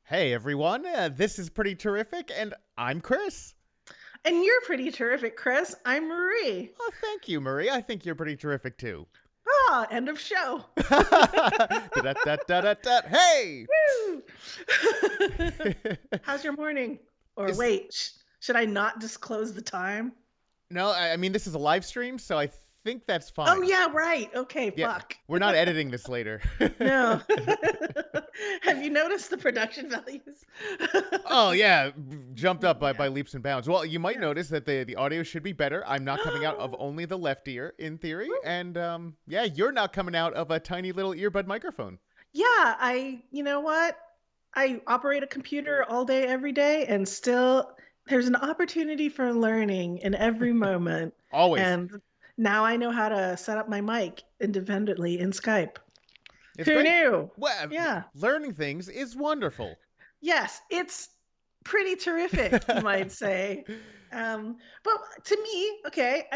Hey everyone, this is pretty terrific, and I'm Chris. And you're pretty terrific, Chris. I'm Marie. Oh, thank you, Marie. I think you're pretty terrific too. Ah, end of show. Da-da-da-da-da-da. Hey! Woo! How's your morning? Or Is wait, should I not disclose the time? no, I mean this is a live stream, so I think that's Oh, fine. yeah, right. Okay, Yeah, fuck. we're not editing this later. No. Have you noticed the production values? Oh yeah, jumped up by Yeah. leaps and bounds. Well, you might Yeah. notice that the audio should be better. I'm not coming out of only the left ear in theory, and yeah, you're not coming out of a tiny little earbud microphone. Yeah, you know what? I operate a computer all day, every day, and still there's an opportunity for learning in every moment. Always. And now I know how to set up my mic independently in Skype. It's Who great. knew? Well, Yeah. learning things is wonderful. Yes, it's pretty terrific, you might say. But to me, okay,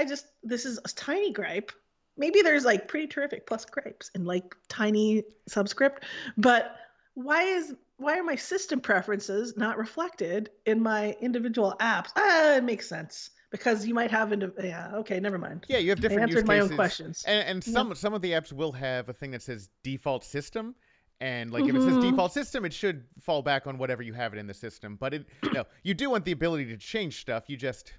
this is a tiny gripe. Maybe there's like pretty terrific plus gripes and like tiny subscript, but why are my system preferences not reflected in my individual apps? It makes sense because you might have yeah, okay, never mind. Yeah, you have I different use answered my own cases, questions. and Yep. some of the apps will have a thing that says default system, and like if it says Mm-hmm. default system, it should fall back on whatever you have it in the system. But it no, you do want the ability to change stuff. You just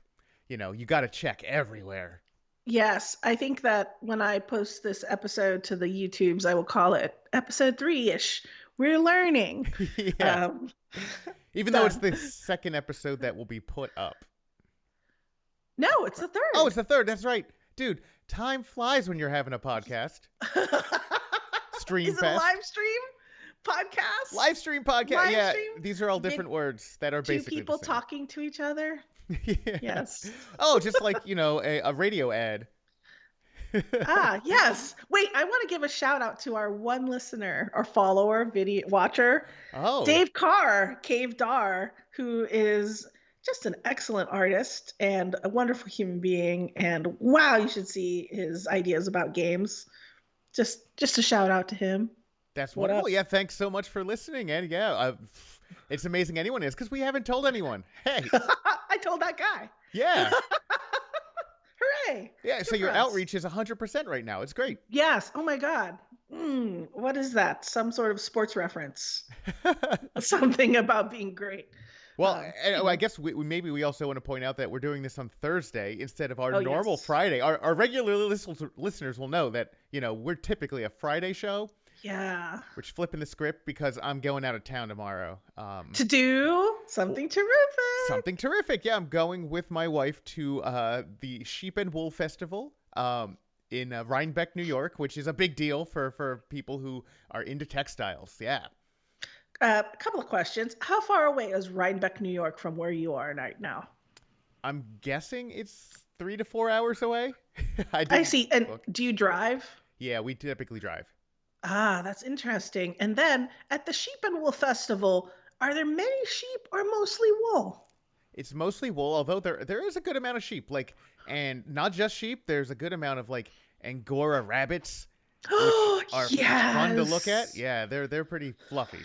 you got to check everywhere. Yes, I think that when I post this episode to the YouTubes, I will call it episode 3-ish. We're learning. Yeah, Um, even though it's done. the second episode that will be put up. No, it's the Oh, it's third. the third. That's right, dude. Time flies when you're having a podcast. Stream Is it a fest. live stream podcast? Live stream podcast. Live Yeah, stream? these are all Big different words that are two basically the people same. talking to each other? Yeah. Yes. Oh, just like, a radio ad. Ah, yes. Wait, I want to give a shout out to our one listener, our follower, video watcher, Oh, Dave Carr, Cave Dar, who is just an excellent artist and a wonderful human being. And wow, you should see his ideas about games. Just a shout out to him. that's What up? wonderful. Yeah, thanks so much for listening. And yeah, it's amazing anyone is because we haven't told anyone. Hey, I told that guy. yeah. Hooray! Yeah, so Good for your us. outreach is 100% right now. It's great. Yes. Oh my God. What is that? Some sort of sports reference. Something about being great. Well, You I know. guess maybe we also want to point out that we're doing this on Thursday instead of our Oh normal yes. Friday. Our regular listeners will know that, we're typically a Friday show. Yeah. We're flipping the script because I'm going out of town tomorrow. To do Well, something terrific. something terrific. Yeah, I'm going with my wife to the Sheep and Wool Festival in Rhinebeck, New York, which is a big deal for people who are into textiles. Yeah. A couple of questions. How far away is Rhinebeck, New York, from where you are right now? I'm guessing it's 3 to 4 hours away. I I didn't see. And look. do you drive? Yeah, we typically drive. Ah, that's interesting. And then at the Sheep and Wool Festival, are there many sheep or mostly wool? It's mostly wool, although there is a good amount of sheep. And not just sheep. There's a good amount of Angora rabbits, which Oh, are fun to look at. yes. Yeah, they're pretty fluffy.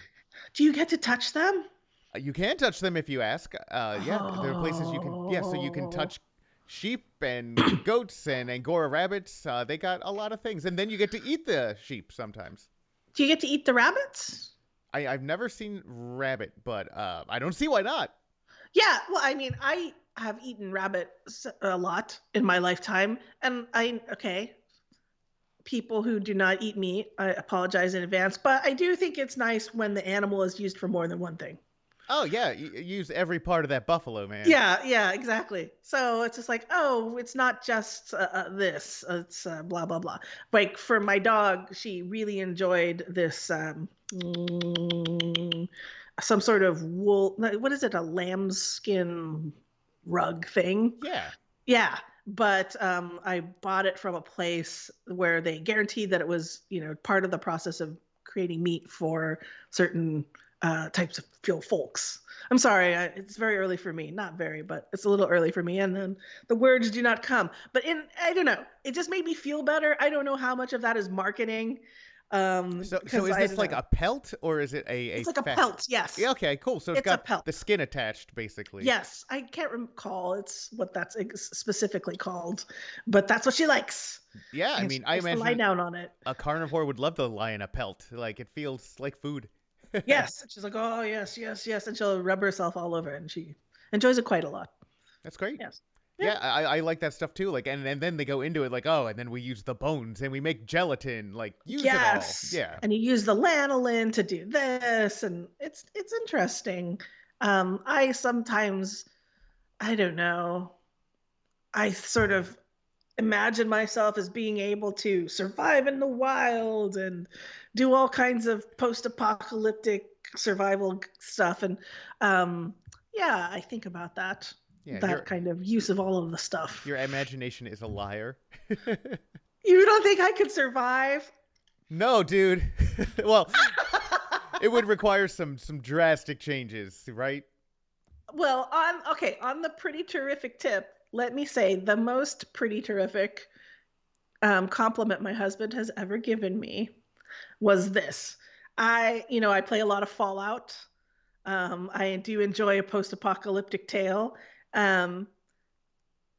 Do you get to touch them? You can touch them if you ask. Yeah, there are places you can. Yeah, so you can Oh. touch sheep and goats and Angora rabbits. They got a lot of things, and then you get to eat the sheep sometimes. Do you get to eat the rabbits? I've never seen rabbit, but I don't see why not. Yeah, well, I mean, I have eaten rabbit a lot in my lifetime, and okay, people who do not eat meat, I apologize in advance, but I do think it's nice when the animal is used for more than one thing. Oh yeah, use every part of that buffalo, man. Yeah, yeah, exactly. So it's just like, oh, it's not just this, it's blah, blah, blah. Like for my dog, she really enjoyed this, mm, some sort of wool, what is it, a lambskin rug thing? Yeah. Yeah, but I bought it from a place where they guaranteed that it was, part of the process of creating meat for certain types of folks. I'm sorry, it's very early for me. Not very, but it's a little early for me. And then the words do not come. But I don't know. It just made me feel better. I don't know how much of that is marketing. So Because is I this don't like know. a pelt or is it a It's like a fat? pelt. Yes, Yeah, okay, cool. So it's it's a got pelt. the skin attached, basically. Yes, I can't recall it's what that's specifically called, but that's what she likes, Yeah, I and she mean, I likes to lie imagine down on it. a carnivore would love to lie in a pelt. Like it feels like food. Yes, she's like, oh yes, yes, yes, and she'll rub herself all over it, and she enjoys it quite a lot. That's great. Yes. Yeah. Yeah, I like that stuff too. Like, and then they go into it like, oh, and then we use the bones and we make gelatin. Like, use it all. Yes. Yeah. And you use the lanolin to do this, and it's interesting. I sometimes, I don't know, I sort of imagine myself as being able to survive in the wild and do all kinds of post-apocalyptic survival stuff. And um, yeah, I think about that, Yeah, that kind of use of all of the stuff. your imagination is a liar. You don't think I could survive? No, dude. Well, it would require some drastic changes, right? Well, on the pretty terrific tip, let me say the most pretty terrific compliment my husband has ever given me was this. I play a lot of Fallout. I do enjoy a post-apocalyptic tale. Um,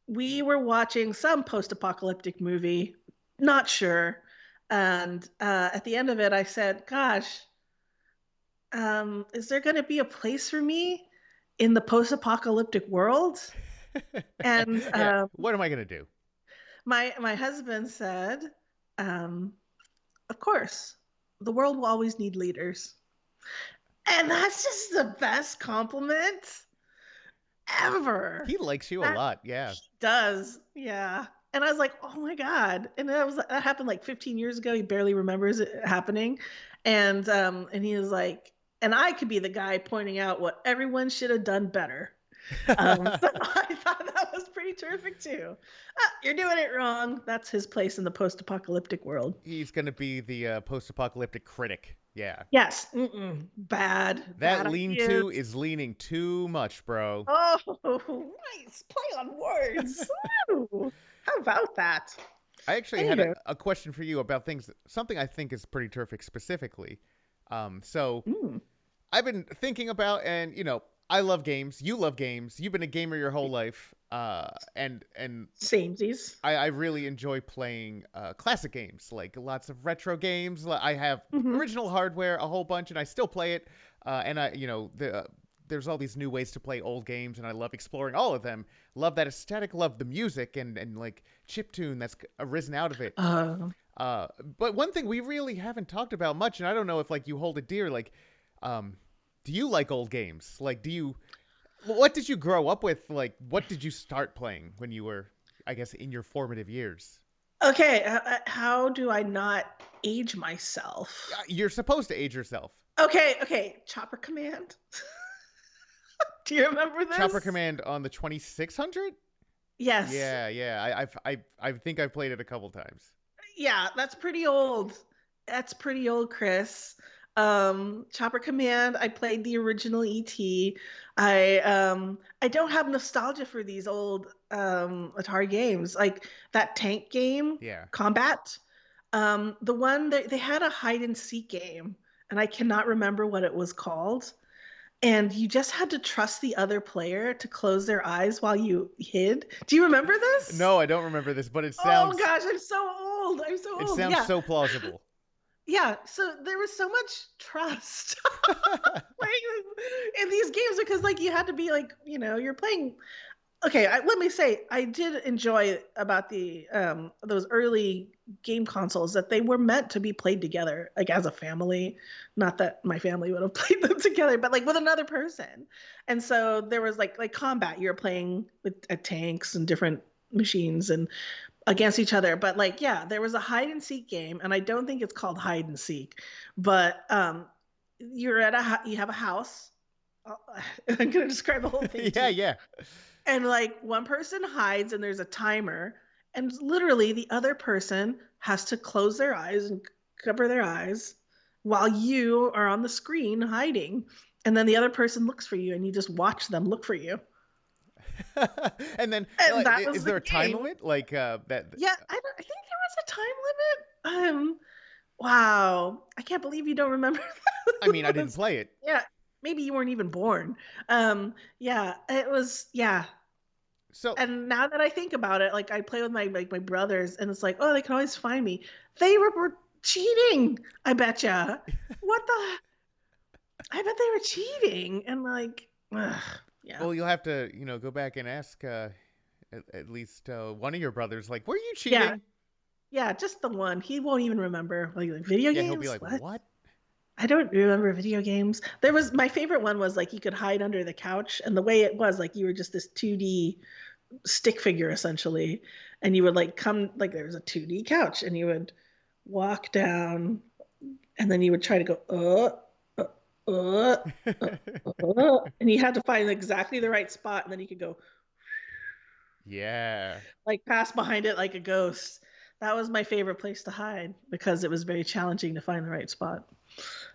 we were watching some post-apocalyptic movie, not sure, and at the end of it, I said, "Gosh, is there going to be a place for me in the post-apocalyptic world?" And Yeah. What am I gonna do? my husband said, um, "Of course, the world will always need leaders," and that's just the best compliment ever. He likes you a That lot. Yeah. he does, yeah. And I was like, "Oh my god!" And that happened like 15 years ago. He barely remembers it happening, and he was like, and I could be the guy pointing out what everyone should have done better. So I thought that was pretty terrific too. You're doing it wrong. That's his place in the post-apocalyptic world. He's gonna be the post-apocalyptic critic. Yeah. Yes, bad, That bad lean-to ideas. is leaning too much, bro. Oh, nice play on words. Ooh, how about that? I actually had Anywho, a question for you about something I think is pretty terrific specifically. So mm, I've been thinking about, and I love games. You love games. You've been a gamer your whole life. And samesies. I really enjoy playing classic games, like lots of retro games. I have Hmm. original hardware, a whole bunch, and I still play it. And there's all these new ways to play old games, and I love exploring all of them. Love that aesthetic, love the music, and like chiptune that's arisen out of it. Uh, Uh, but one thing we really haven't talked about much, and I don't know if like you hold it dear, like, um, do you like old games? Like, what did you grow up with? Like, what did you start playing when you were, I guess, in your formative years? okay, how do I not age myself? You're supposed to age yourself. Okay, okay, Chopper Command. Do you remember Chopper this? Command on the 2600? Yes. Yeah, yeah. I think I've played it a couple times. Yeah, that's pretty old. That's pretty old, Chris. Chopper Command, I played the original ET. I don't have nostalgia for these old Atari games. Like that tank game, Yeah. Combat. The one that they had a hide and seek game, and I cannot remember what it was called. And you just had to trust the other player to close their eyes while you hid. Do you remember this? No, I don't remember this, but Oh gosh, I'm so old. I'm so it old. sounds Yeah. so plausible. Yeah. So there was so much trust playing in these games because like you had to be like, you're playing. Okay, let me say I did enjoy about the those early game consoles that they were meant to be played together, like as a family. Not that my family would have played them together, but like with another person. And so there was like combat. You're playing with tanks and different machines and against each other. But like, yeah, there was a hide and seek game, and I don't think it's called hide and seek, but you have a house. I'm gonna describe the whole thing to Yeah, you. yeah. And like one person hides, and there's a timer, and literally the other person has to close their eyes and cover their eyes while you are on the screen hiding. And then the other person looks for you, and you just watch them look for you. And then, And like, that was is the there a time game. limit? Like that? Yeah, I think there was a time limit. Wow. I can't believe you don't remember I mean, I didn't those. play it. Yeah. Maybe you weren't even born. Yeah, it was, yeah. So, And now that I think about it, like I play with my brothers, and it's like, oh, they can always find me. They were cheating. I betcha. What the? I bet they were cheating, and like, ugh, yeah, well, you'll have to, go back and ask at least one of your brothers, like, were you yeah, cheating? yeah. Just the one. He won't even remember. Like video Yeah, he'll be games. like, What? what? I don't remember video games. There was my favorite one was like you could hide under the couch, and the way it was like you were just this 2D stick figure essentially, and you would like come like there was a 2D couch, and you would walk down, and then you would try to go and you had to find exactly the right spot, and then you could go Yeah. like pass behind it like a ghost. That was my favorite place to hide because it was very challenging to find the right spot.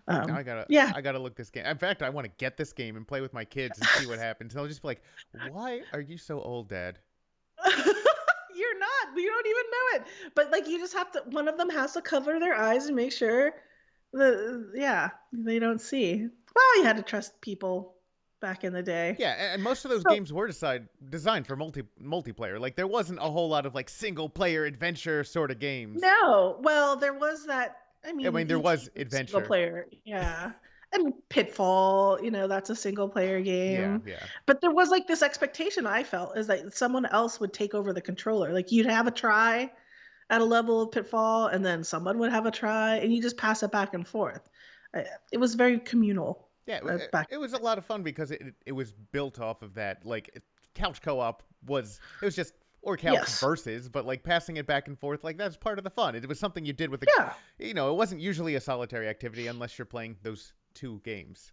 Now I gotta Yeah. I gotta look this game. In fact, I want to get this game and play with my kids and see what happens. And they'll just be like, "Why are you so old, Dad?" You're not. You don't even know it. But like you just have to one of them has to cover their eyes and make sure yeah, they don't see. Well, you had to trust people back in the day. Yeah, and most of those So games were designed for multiplayer. Like there wasn't a whole lot of like single player adventure sort of games. no. Well, there was that I I mean, mean, there ET was was single adventure. player. Yeah. And Pitfall, that's a single player Yeah, game. yeah. But there was like this expectation I felt is that someone else would take over the controller. Like you'd have a try at a level of Pitfall, and then someone would have a try, and you just pass it back and forth. It was very communal Yeah, back. it was a lot of fun because it was built off of that. Like couch co-op was just or couch Yes. versus, but like passing it back and forth, like that's part of the fun. It was something you did with a, Yeah. it wasn't usually a solitary activity unless you're playing those two games.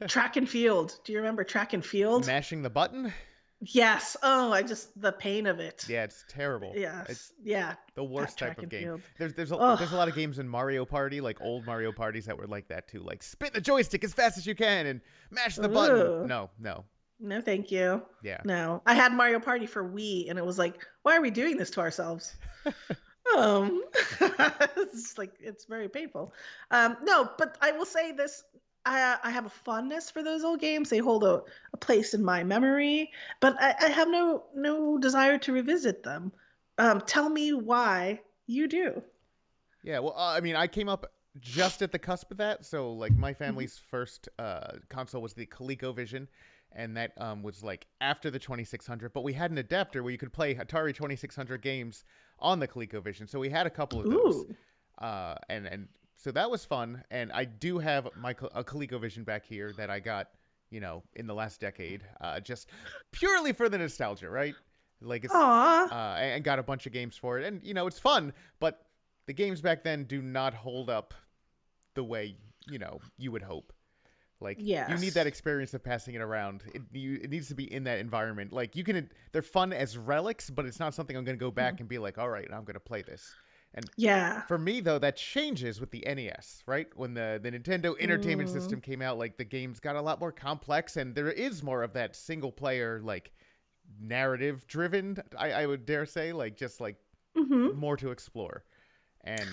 Track and field. Do you remember track and field? Mashing the button, Yes. Oh, I just the pain of it. yeah, it's terrible. Yes. It's Yeah. the worst type Track of and game. field. There's a Oh. lot of games in Mario Party, like old Mario parties that were like that too. Like spin the joystick as fast as you can and mash the button. Ooh. No, no, No, thank you. yeah. No. I had Mario Party for Wii, and it was like, why are we doing this to ourselves? It's like it's very painful. No, but I will say this: I have a fondness for those old games. They hold a place in my memory, but I have no desire to revisit them. Tell me why you do. Yeah, well, I mean, I came up just at the cusp of that. So, like, my Mhm. family's first console was the ColecoVision, and that was like after the 2600. But we had an adapter where you could play Atari 2600 games on the ColecoVision. So we had a couple of those, Ooh, and so that was fun. And I do have a ColecoVision back here that I got, in the last decade, just purely for the nostalgia, right? Like it's aw, and got a bunch of games for it, and it's fun, but the games back then do not hold up the way you would hope. Like you need that yes, experience of passing it around. It needs to be in that environment. Like they're fun as relics, but it's not something I'm going to go Mhm. back and be like, all right, I'm going to play this. And Yeah. for me though, that changes with the NES, right? When the Nintendo Entertainment Mm, System came out, like the games got a lot more complex, and there is more of that single player like narrative driven. I would dare say, like just like hmm. more to explore. And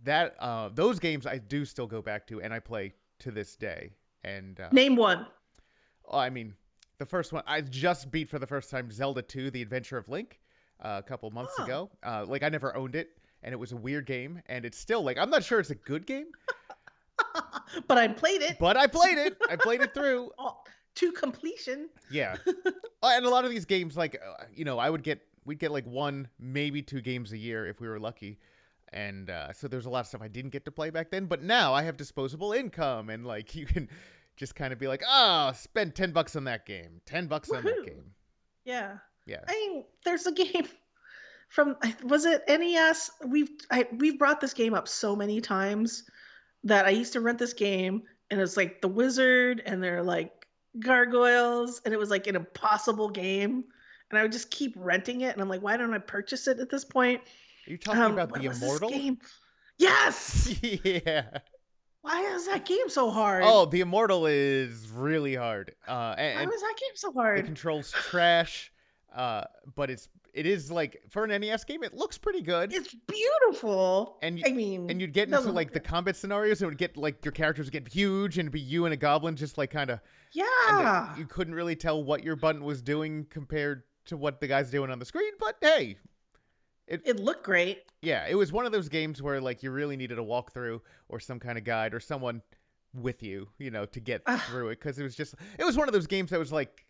that those games I do still go back to and I play to this day. And Name one. I mean, the first one I just beat for the first time Zelda 2: The Adventure of Link a couple months Oh, ago. Like I never owned it, and it was a weird game, and it's still like I'm not sure it's a good game, but I played it but I played it. I played it through. all, to completion. Yeah, and a lot of these games, like we'd get like one, maybe two games a year if we were lucky, and so there's a lot of stuff I didn't get to play back then. But now I have disposable income, and like you can just kind of be like, spend $10 on that game, $10 on that Woohoo! game. Yeah. Yeah. I mean, there's a game from was it NES? We've brought this game up so many times that I used to rent this game, and it's like the wizard and they're like gargoyles, and it was like an impossible game, and I would just keep renting it, and I'm like, why don't I purchase it at this point? Are you talking about What the was this Immortal? game? Yes. Yeah. Why is that game so hard? Oh, the Immortal is really hard. Why And was that game so the hard? controls trash. But it's it is like for an NES game, it looks pretty good. It's beautiful. And I mean, and you'd get it into doesn't like hold the up. combat scenarios, and it would get like your characters would get huge, and it'd be you and a goblin just like kind of, and Yeah. you couldn't really tell what your button was doing compared to what the guy's doing on the screen. But hey, it It looked great. yeah, it was one of those games where like you really needed a walkthrough or some kind of guide or someone with you, to get through it, because it was one of those games that was like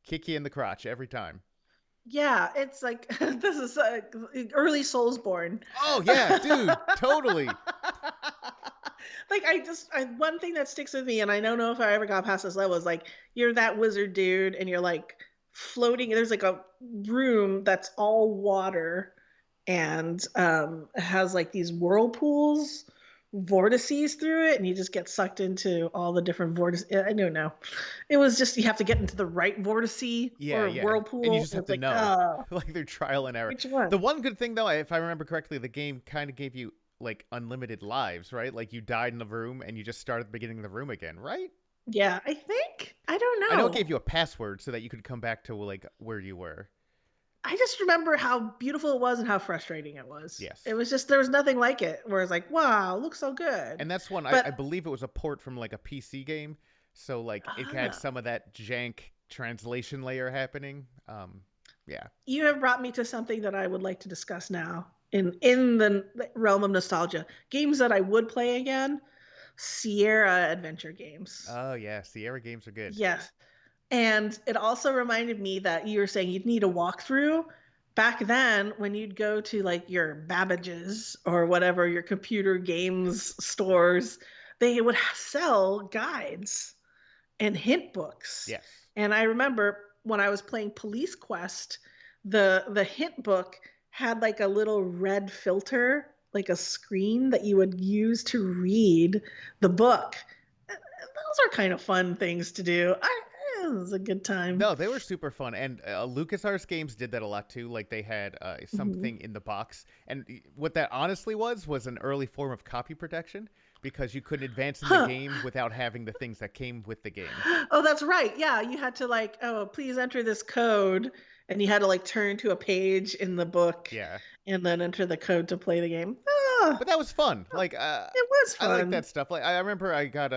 kick you in the crotch every time. Yeah, it's like this is early Soulsborne. Oh yeah, dude, totally. Like one thing that sticks with me, and I don't know if I ever got past this level, is like you're that wizard dude, and you're like floating. There's like a room that's all water, and it has like these whirlpools, vortices through it, and you just get sucked into all the different vortices. I don't know. It was just you have to get into the right vortice Yeah, or yeah. And you whirlpool. just And have it's to like, know. Like they're trial and error. which one? The one good thing though, if I remember correctly, the game kind of gave you like unlimited lives, right? Like you died in the room and you just start at the beginning of the room again, right? Yeah, I think. I don't I know it gave know. you a password so that you could come back to like where you were. I just remember how beautiful it was and how frustrating it was. It Yes. was just there was nothing like it. Where it's like, wow, it looks so good. And that's one I But believe it was a port from like a PC game, so like it had ah, some of that jank translation layer happening. Yeah. you have brought me to something that I would like to discuss now in the realm of nostalgia. Games that I would play again, Sierra adventure games. Oh yeah, Sierra games are good. Yes. And it also reminded me that you were saying you'd need a walkthrough. Back then, when you'd go to like your Babbage's or whatever, your computer games stores, they would sell guides and hint books. Yes. And I remember when I was playing Police Quest, the hint book had like a little red filter, like a screen that you would use to read the book. Those are kind of fun things to do. It was a good time. No, they were super fun, and LucasArts games did that a lot too. Like they had Mhm. something in the box, and what that honestly was an early form of copy protection because you couldn't advance in the Huh. game without having the things that came with the game. Oh, that's right. Yeah, you had to like, oh, please enter this code, and you had to like turn to a page in the book Yeah, and then enter the code to play the game. Ah, but that was fun. Like it was I like that fun. stuff. Like I remember I got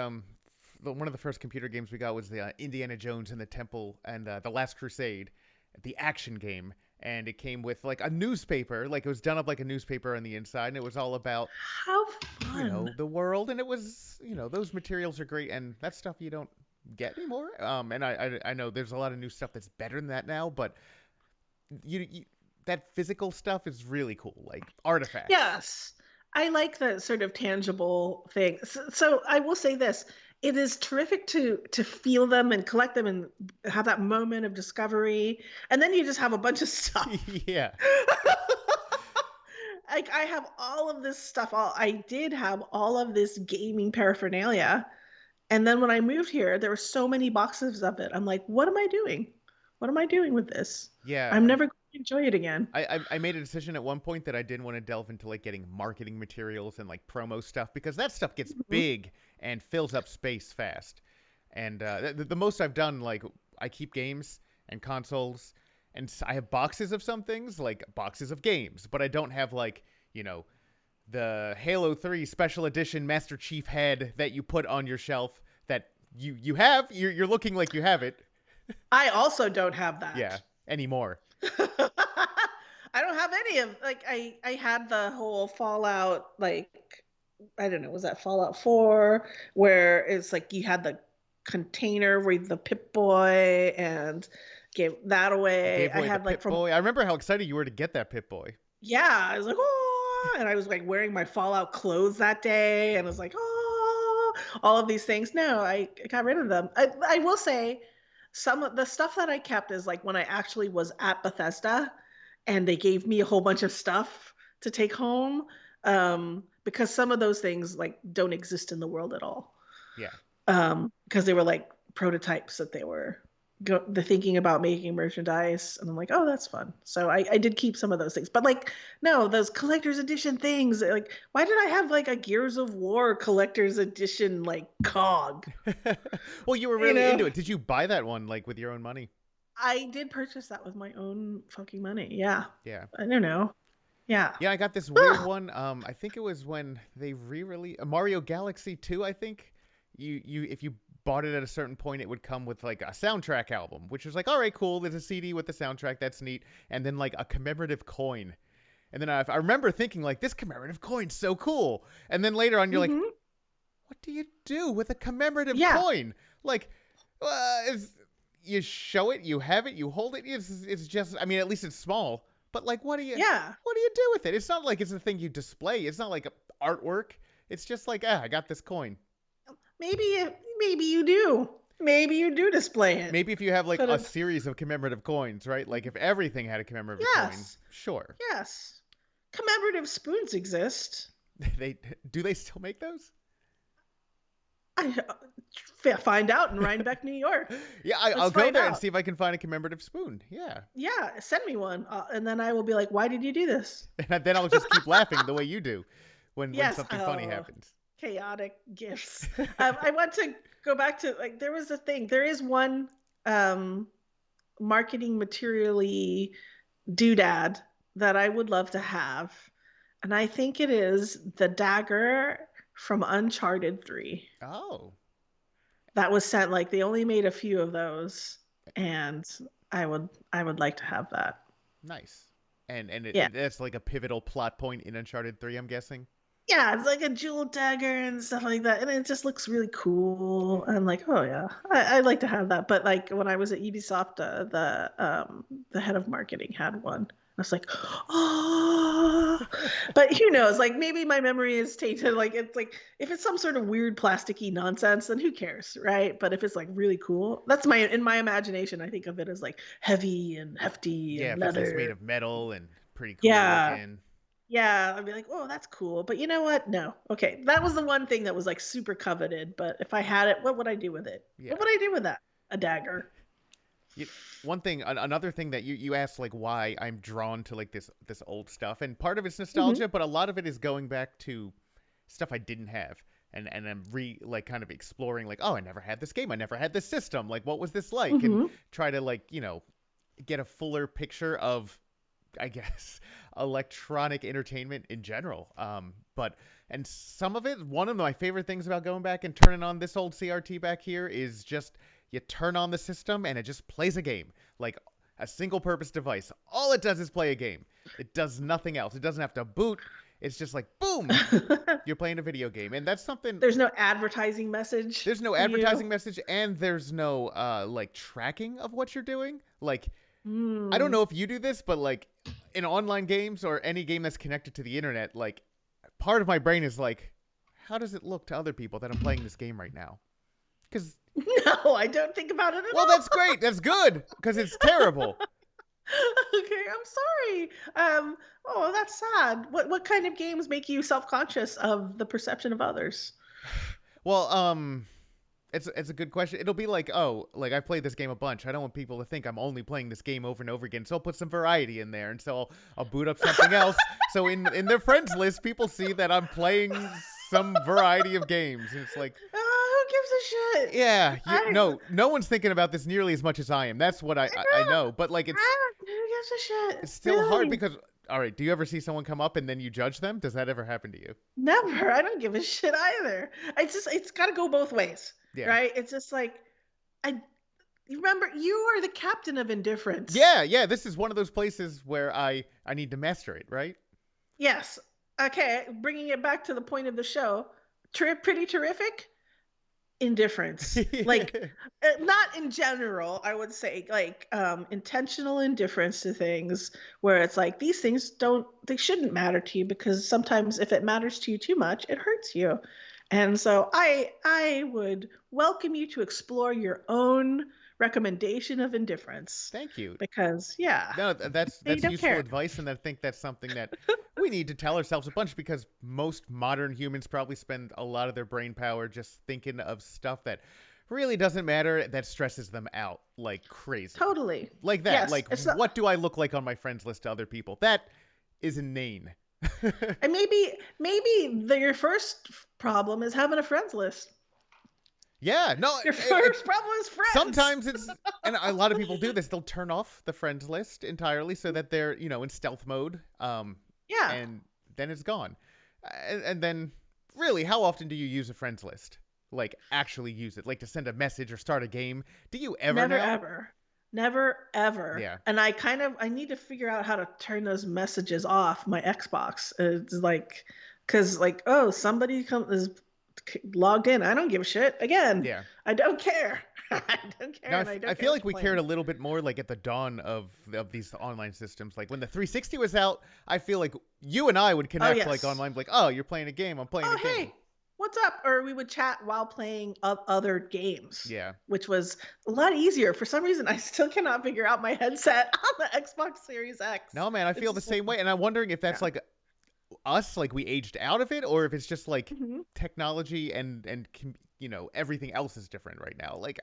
one of the first computer games we got was the Indiana Jones and the Temple and the Last Crusade, the action game, and it came with like a newspaper. Like it was done up like a newspaper on the inside, and it was all about How fun. the world, and it was those materials are great, and that's stuff you don't get anymore. And I know there's a lot of new stuff that's better than that now, but you that physical stuff is really cool, like artifacts. Yes. I like that sort of tangible thing. So I will say this. It is terrific to feel them and collect them and have that moment of discovery. And then you just have a bunch of stuff. Yeah. Like I have all of this stuff. I did have all of this gaming paraphernalia. And then when I moved here, there were so many boxes of it. I'm like, what am I doing? What am I doing with this? I'm Yeah. never going to enjoy it again. I made a decision at one point that I didn't want to delve into like getting marketing materials and like promo stuff because that stuff gets Mhm. big and fills up space fast. And the most I've done, like I keep games and consoles, and I have boxes of some things, like boxes of games, but I don't have like the Halo 3 Special Edition Master Chief head that you put on your shelf that you have. You're looking like you have it. I also don't have Yeah, that. anymore. I don't have any of like I had the whole Fallout like I don't know was that Fallout 4 where it's like you had the container with the Pip-Boy and gave that You away. gave I away the had like from Pip-Boy. I remember how excited you were to get that Pip-Boy. yeah, I was like oh and I was like wearing my Fallout clothes that day and I was like oh all of these things. No, I got rid of them. I will say some of the stuff that I kept is like when I actually was at Bethesda and they gave me a whole bunch of stuff to take home because some of those things like don't exist in the world at all Yeah. because they were like prototypes that they were the thinking about making merchandise and I'm like oh that's fun so I did keep some of those things but like no those collector's edition things like why did I have like a Gears of War collector's edition like cog Well, you were you really into know it. Did you buy that one like with your own money? I did purchase that with my own fucking money. Yeah. Yeah. I don't know. Yeah. Yeah, I got this weird Ugh. one. I think it was when they re-released Mario Galaxy 2, I think. You if you bought it at a certain point, it would come with like a soundtrack album, which was like, all right, cool. There's a CD with the soundtrack, that's neat, and then like a commemorative coin. And then I remember thinking like, this commemorative coin's so cool. And then later on, you're like, Hmm. what do you do with a commemorative Yeah. coin? Like, it's, you show it, you have it, you hold it. It's just, I mean, at least it's small. But like, Yeah. what do you do with it? It's not like it's a thing you display. It's not like artwork. It's just like, I got this coin. Maybe you do. Maybe you do display it. Maybe if you have like Put a a series of commemorative coins, right? Like if everything had a commemorative coin, yes. sure. Yes. Commemorative spoons exist. They do they still make those? I find out in Rhinebeck, New York. Yeah, Let's I'll go find there and out. see if I can find a commemorative spoon. Yeah, Yeah, send me one, and then I will be like, "Why did you do this?" and then I'll just keep laughing the way you do when Yes. something funny Oh, happens. chaotic gifts. I want to go back to like there was a thing. There is one um, marketing materially doodad that I would love to have, and I think it is the dagger from Uncharted 3 Oh, that was sent. Like they only made a few of those, and I would like to have that. nice. And Yeah. that's like a pivotal plot point in Uncharted 3, I'm guessing. Yeah, it's like a jewel dagger and stuff like that, and it just looks really cool. I'm like, oh yeah, I'd like to have that. But like when I was at Ubisoft, the head of marketing had one. I was like, oh, but who knows? Like maybe my memory is tainted. Like it's like if it's some sort of weird plasticky nonsense, then who cares, right? But if it's like really cool, that's my in my imagination. I think of it as like heavy and hefty Yeah, and if it's like made leather. of metal and pretty cool Yeah, looking. yeah, I'd be like, oh, that's cool. But you know what? No. Okay. That was the one thing that was like super coveted. But if I had it, what would I do with it? What Yeah. would I do with that? A dagger. You, one thing, another thing that you asked, like why I'm drawn to like this old stuff, and part of it's Hmm. nostalgia, but a lot of it is going back to stuff I didn't have, and I'm like kind of exploring like, oh, I never had this game, I never had this system, like what was this like, and Hmm. try to like get a fuller picture of, I guess, electronic entertainment in general. But and some of it, one of my favorite things about going back and turning on this old CRT back here is just you turn on the system and it just plays a game like a single purpose device. All it does is play a game. It does nothing else. It doesn't have to boot. It's just like boom, you're playing a video game, and that's something. There's no advertising message There's no to you. advertising message, and there's no like tracking of what you're doing. Like I don't Mm. know if you do this, but like in online games or any game that's connected to the internet, like part of my brain is like, how does it look to other people that I'm playing this game right now? Because, No, I don't think about it well, that's great. That's good because it's terrible. at all. Okay, I'm sorry. Oh, that's sad. What kind of games make you self-conscious of the perception of others? Well, it's a good question. It'll be like, oh, like I played this game a bunch. I don't want people to think I'm only playing this game over and over again. So I'll put some variety in there, and so I'll boot up something else. So in their friends list, people see that I'm playing some variety of games, and it's like, Who gives a shit? yeah, I no one's thinking about this nearly as much as I am. That's what I know. But like Who gives a shit? it's still hard Really? because, all right, do you ever see someone come up and then you judge them? Does that ever happen to you? Never. I don't give a shit either. It's got to go both ways, Yeah. right? It's just like I you remember you are the captain of indifference. Yeah, this is one of those places where I need to master it, right? Yes. Okay, bringing it back to the point of the show. Pretty terrific indifference. Like not in general, I would say like intentional indifference to things where it's like these things don't they shouldn't matter to you because sometimes if it matters to you too much it hurts you, and so I would welcome you to explore your own recommendation of indifference Thank you. because yeah, No, you that's don't useful care. advice, and I think that's something that we need to tell ourselves a bunch because most modern humans probably spend a lot of their brain power just thinking of stuff that really doesn't matter that stresses them out like crazy. Totally. Like that. Yes, Like it's not. what do I look like on my friends list to other people? That is inane. And maybe your first problem is having a friends list. Yeah, no, Your first problem is friends. sometimes it's, and a lot of people do this. They'll turn off the friends list entirely so that they're, in stealth mode, Yeah, and then it's gone. And then, really, how often do you use a friends list? Like, actually use it, like to send a message or start a game. Do you ever never now? ever. Never ever. Yeah. And I need to figure out how to turn those messages off my Xbox. It's like cuz like oh, somebody is logged in. I don't give a shit. Again, Yeah. I don't care. I don't care Now, and I I don't care feel what like you're we cared playing. a little bit more like at the dawn of these online systems. Like when the 360 was out, I feel like you and I would Oh connect like yes. online, like, oh, you're playing a game, I'm playing a Oh game. hey, what's up? Or we would chat while playing other games, Yeah. which was a lot easier. For some reason, I still cannot figure out my headset on the Xbox Series X. No, man, I It's feel the just like same way, and I'm wondering if that's yeah. like us, like we aged out of it, or if it's just like Mhm. technology and everything else is different right now. Like,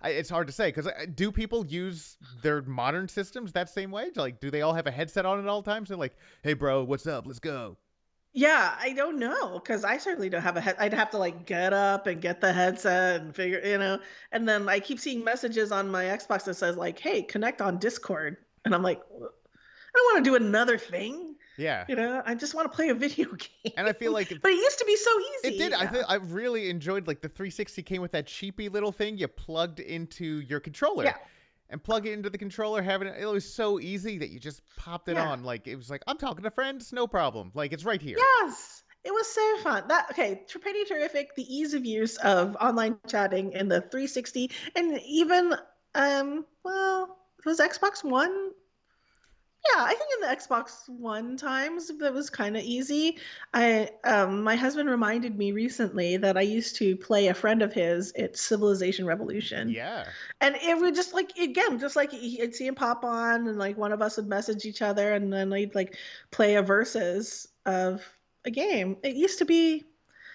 it's hard to say because do people use their modern systems that same way? Like, do they all have a headset on at all times? They're like, "Hey, bro, what's up? Let's go." Yeah, I don't know because I certainly don't have a head. I'd have to like get up and get the headset and figure. And then I keep seeing messages on my Xbox that says like, "Hey, connect on Discord," and I'm like, I don't want to do another thing. Yeah, I just want to play a video game. and I feel like But it used to be so it did. easy. Yeah. I really enjoyed like the 360 came with that cheapy little thing you plugged into your controller Yeah. and plug it into the controller. Having it was so easy that you just popped it Yeah. on. Like it was like I'm talking to friends, no problem. Like it's right here. Yes. It was so fun. That okay, pretty terrific. The ease of use of online chatting in the 360 and even well, was Xbox One. Yeah, I think in the Xbox One times that was kind of easy. I my husband reminded me recently that I used to play a friend of his at Civilization Revolution. Yeah. And it would just like again, just like I'd see him pop on, and like one of us would message each other, and then I'd like play a versus of a game. It used to be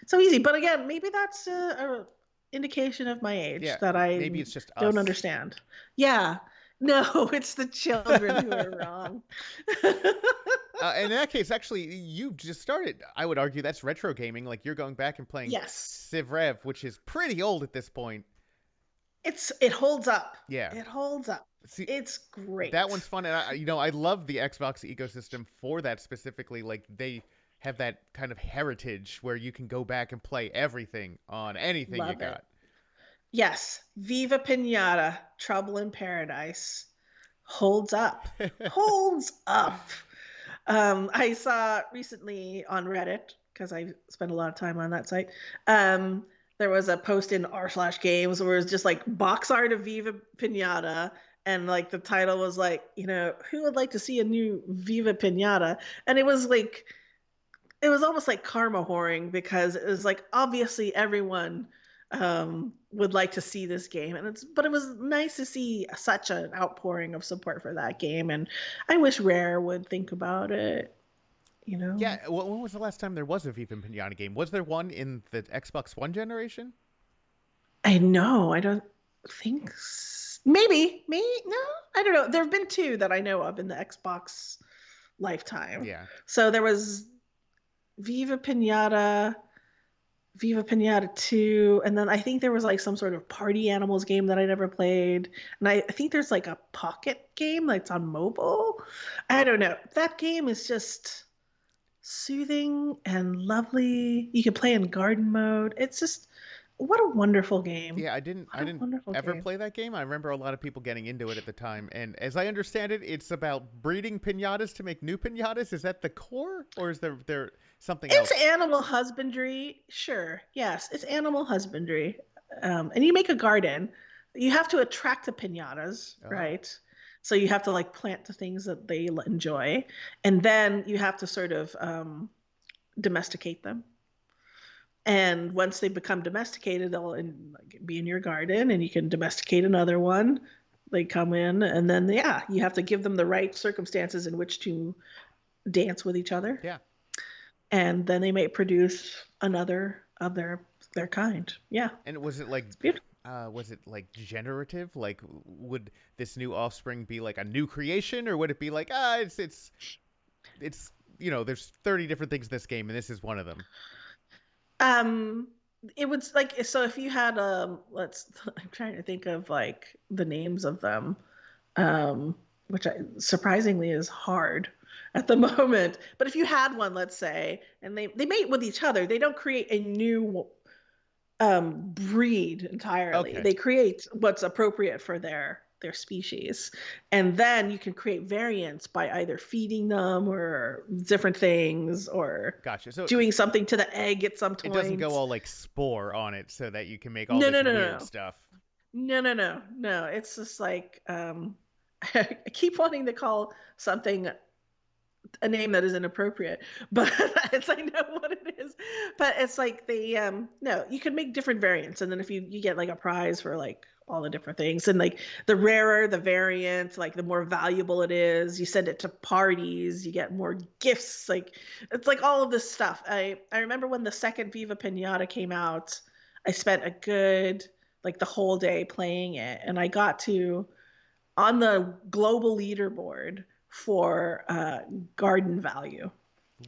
so easy, but again, maybe that's a indication of my age Yeah. that I Maybe it's just don't us. understand. Yeah, no, it's the children who are wrong. And in that case, actually, you just started. I would argue that's retro gaming. Like you're going back and playing Yes, Civ Rev, which is pretty old at this point. it holds up. Yeah. It holds up. See, It's that great. one's fun, and I love the Xbox ecosystem for that specifically. Like they have that kind of heritage where you can go back and play everything on anything you Love it. got. Yes, Viva Piñata, Trouble in Paradise holds up. Holds up. I saw recently on Reddit, because I spend a lot of time on that site, there was a post in r/games where it was just like box art of Viva Piñata. And like the title was like, who would like to see a new Viva Piñata? And it was almost like karma whoring because it was like obviously everyone would like to see this game, but it was nice to see such an outpouring of support for that game, and I wish Rare would think about it. You know, Yeah. When was the last time there was a Viva Pinata game? Was there one in the Xbox One generation? I know. I don't think maybe no. I don't know. There have been two that I know of in the Xbox lifetime. Yeah. So there was Viva Pinata, Viva Pinata 2, and then I think there was like some sort of party animals game that I never played. And I think there's like a pocket game that's on mobile. I don't know. That game is just soothing and lovely. You can play in garden mode. It's just what a wonderful game. Yeah, I didn't What I a didn't wonderful ever game. play that game. I remember a lot of people getting into it at the time, and as I understand it, it's about breeding pinatas to make new pinatas. Is that the core, or is there something It's else? animal husbandry. Sure. Yes, it's animal husbandry. And you make a garden. You have to attract the pinatas, Oh, right? So you have to like plant the things that they enjoy. And then you have to sort of domesticate them. And once they become domesticated, they'll like, be in your garden and you can domesticate another one. They come in, and then, yeah, you have to give them the right circumstances in which to dance with each other, yeah. and then they may produce another of their kind. Yeah, And it's beautiful. was it like generative? Like, would this new offspring be like a new creation, or would it be like, it's there's 30 different things in this game, and this is one of them. it was like, so if you had let's I'm trying to think of like the names of them, um which surprisingly is hard at the moment. But if you had one, let's say, and they mate with each other, they don't create a new breed entirely. Okay. They create what's appropriate for their species, and then you can create variants by either feeding them or different things, or Gotcha. So doing something to the egg at some it doesn't go point. all like spore on it so that you can make all No, this no, no, weird no, stuff. no, no, no, no. It's just like I keep wanting to call something a name that is inappropriate, but it's I know what it is. But it's like the no, you can make different variants, and then if you get like a prize for like all the different things, and like the rarer the variant, like the more valuable it is. You send it to parties, you get more gifts. Like it's like all of this stuff. I remember when the second Viva Piñata came out, I spent a good like the whole day playing it, and I got to on the global leaderboard for garden value.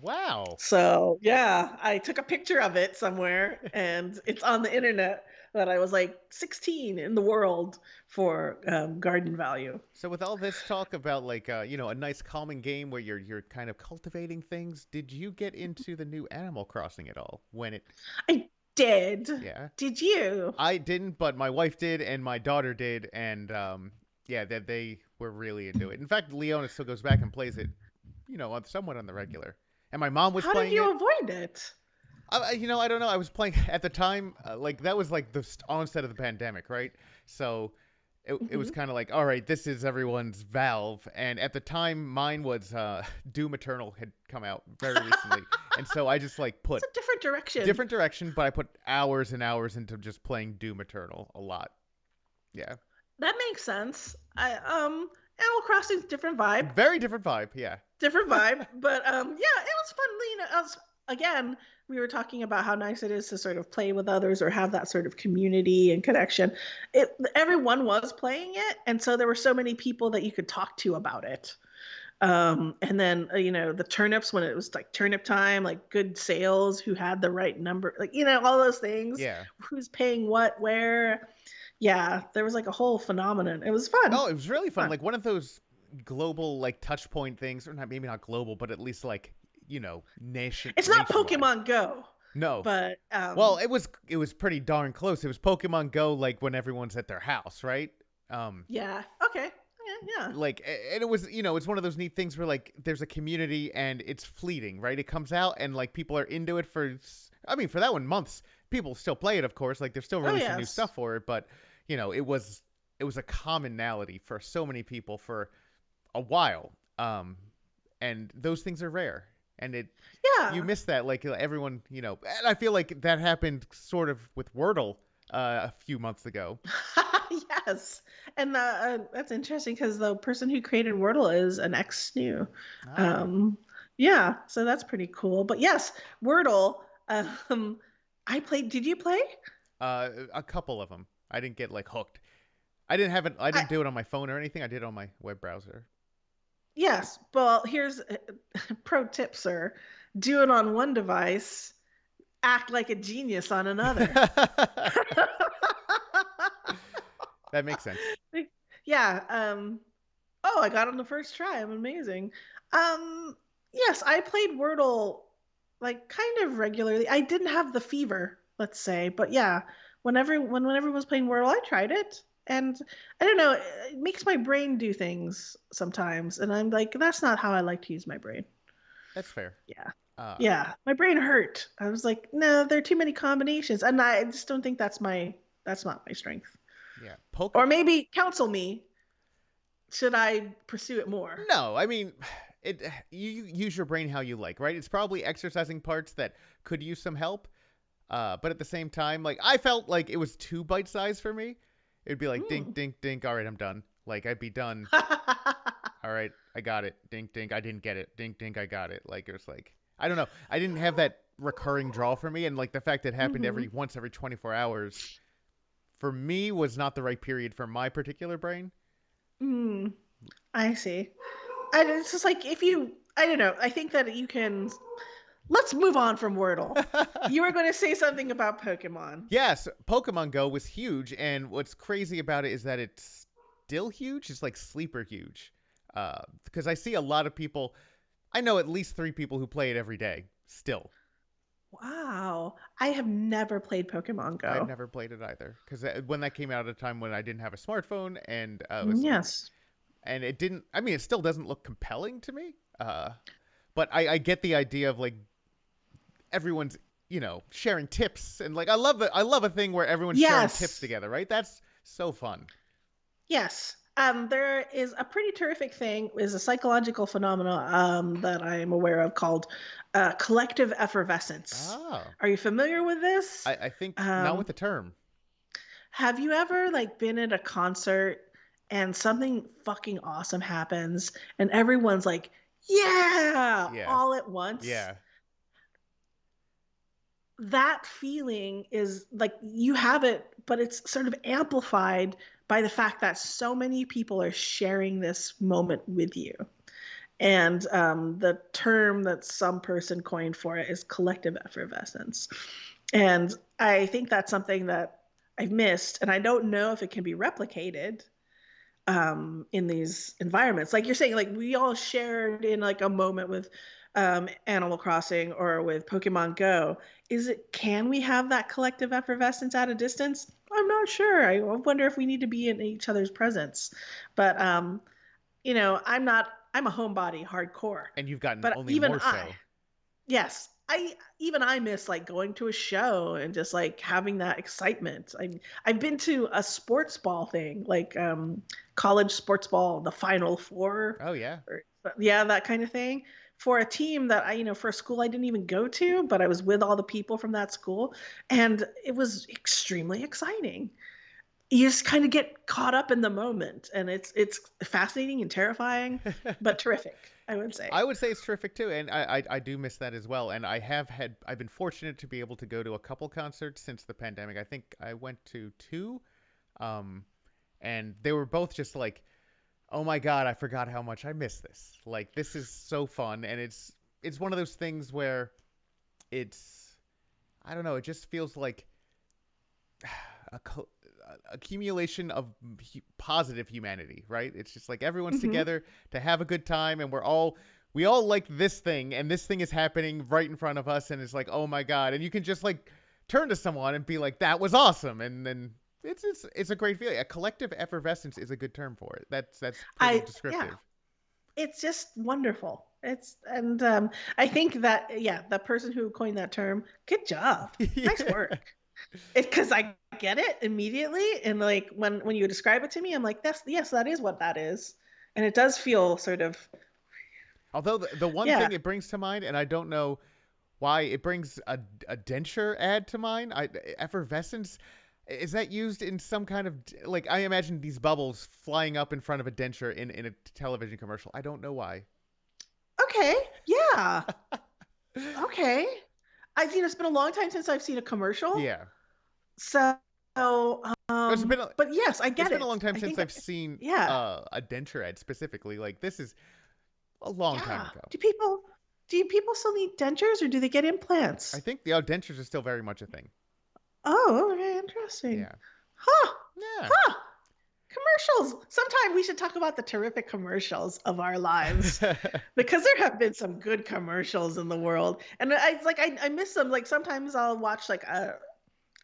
Wow. So yeah, I took a picture of it somewhere, and it's on the internet that I was like 16 in the world for garden value. So with all this talk about like a nice calming game where you're kind of cultivating things, did you get into the new Animal Crossing at all? When it I did. Yeah. Did you? I didn't, but my wife did and my daughter did, and yeah, that they were really into it. In fact, Leona still goes back and plays it, somewhat on the regular. And my mom was How did playing you it. avoid it? I don't know. I was playing at the time, like that was like the onset of the pandemic, right? So it was Mhm. kind of like, all right, this is everyone's Valve. And at the time, mine was Doom Eternal had come out very recently, and so I just like It's put a different direction. different direction, but I put hours and hours into just playing Doom Eternal a lot. Yeah, That makes sense. I Animal Crossing's different vibe. very different vibe. Yeah, Different vibe, but yeah, it was fun. Again, we were talking about how nice it is to sort of play with others or have that sort of community and connection. Everyone was playing it, and so there were so many people that you could talk to about it. And then the turnips when it was like turnip time, like good sales, who had the right number, like all those things, yeah. who's paying what, where. Yeah, there was like a whole phenomenon. It was fun. Oh, it was really fun. Fun. Like one of those global like touch point things, or not maybe not global, but at least like It's not nationwide. Pokemon Go, No, but well, it was pretty darn close. It was Pokemon Go, like when everyone's at their house, right? Um, yeah. Okay. Yeah. like, and it was, it's one of those neat things where like there's a community and it's fleeting, right? It comes out and like people are into it for, I mean, for that one months. People still play it, of course. Like they're still Oh releasing new yes. stuff for it, but it was a commonality for so many people for a while. And those things are rare, and you Yeah. miss that. Like everyone, and I feel like that happened sort of with Wordle a few months ago. Yes. And that's interesting because the person who created Wordle is an ex-SNU. Ah, Um, yeah, so that's pretty cool. But yes, Wordle. I played. Did you play? a couple of them. I didn't get like hooked. I didn't have it. I I didn't do it on my phone or anything. I did it on my web browser. Yes. Well, here's a pro tip, sir. Do it on one device. Act like a genius on another. That makes sense. Yeah. Oh, I got on the first try. I'm amazing. Um, yes, I played Wordle like kind of regularly. I didn't have the fever, let's say, but yeah, when everyone was playing Wordle, I tried it, and I don't know, it makes my brain do things sometimes, and I'm like, that's not how I like to use my brain. That's fair. Yeah. Uh, Yeah, my brain hurt. I was like, no, there are too many combinations, and I just don't think that's not my strength. yeah. Or maybe counsel me, should I pursue it more? No, I mean, you use your brain how you like, right? It's probably exercising parts that could use some help. But at the same time, like I felt like it was too bite sized for me. It'd be like dink, Hmm. dink, dink. All right, I'm done. Like I'd be done. All right, I got it. Dink, dink. I didn't get it. Dink, dink. I got it. Like it was like I don't know. I didn't have that recurring draw for me, and like the fact that it happened Hmm. every 24 hours for me was not the right period for my particular brain. Hmm. I see. And it's just like if you, I don't know. I think that you can. let's move on from Wordle. You were going to say something about Pokemon. Yes, Pokemon Go was huge, and what's crazy about it is that it's still huge. It's like sleeper huge. Because I see a lot of people. I know at least 3 people who play it every day. Still, Wow. I have never played Pokemon I've Go. never played it either. Because when that came out at a time when I didn't have a smartphone, and it was like, Yes. and it didn't. I mean, it still doesn't look compelling to me. But I get the idea of like everyone's sharing tips, and like I love a thing where everyone's sharing tips Yes. together, right? That's so fun. Yes. There is a pretty terrific thing, is a psychological phenomenon that I am aware of called collective effervescence. Oh, Are you familiar with this? I think not with Um, the term. have you ever like been at a concert and something fucking awesome happens and everyone's like, yeah, Yeah, all at once? yeah. That feeling is like you have it, but it's sort of amplified by the fact that so many people are sharing this moment with you. And the term that some person coined for it is collective effervescence. And I think that's something that I've missed, and I don't know if it can be replicated in these environments. Like you're saying, like we all shared in like a moment with Animal Crossing or with Pokemon Go. Is it? Can we have that collective effervescence at a distance? I'm not sure. I wonder if we need to be in each other's presence. But I'm not. I'm a homebody, hardcore. And you've gotten But only even more so. yes, I miss like going to a show and just like having that excitement. I've been to a sports ball thing, like college sports ball, the Final Four, Oh yeah. or yeah, that kind of thing, for a team that for a school I didn't even go to, but I was with all the people from that school, and it was extremely exciting. You just kind of get caught up in the moment, and it's fascinating and terrifying, but terrific, I would say. I would say it's terrific too, and I do miss that as well. And I've been fortunate to be able to go to a couple concerts since the pandemic. I think I went to two, um, and they were both just like, oh my god, I forgot how much I miss this. Like this is so fun, and it's one of those things where it's I don't know, it just feels like a accumulation of positive humanity, right? It's just like everyone's Hmm. together to have a good time, and we all like this thing, and this thing is happening right in front of us, and it's like, oh my god, and you can just like turn to someone and be like, that was awesome, and then it's a great feeling. A collective effervescence is a good term for it. That's pretty Yeah, descriptive. it's just wonderful. It's and I think that yeah, the person who coined that term, good job, nice Yeah. work. It because I get it immediately, and like when you describe it to me, I'm like, that's yes, that is what that is, and it does feel sort of Although the one yeah. thing it brings to mind, and I don't know why it brings a denture ad to mind. Effervescence, is that used in some kind of like I imagine these bubbles flying up in front of a denture in a television commercial. I don't know why. Okay, yeah, okay. It's been a long time since I've seen a commercial, Yeah, so it's been but yes, I it's get been a it. long time I since think I've seen yeah. a denture ad specifically. Like this is a long time Yeah. ago. Do people still need dentures or do they get I implants? think the dentures are still very much a thing. Oh, okay, interesting. Yeah, Huh. yeah. Huh. Commercials. Sometime we should talk about the terrific commercials of our lives because there have been some good commercials in the world. And it's like I miss them. Like sometimes I'll watch like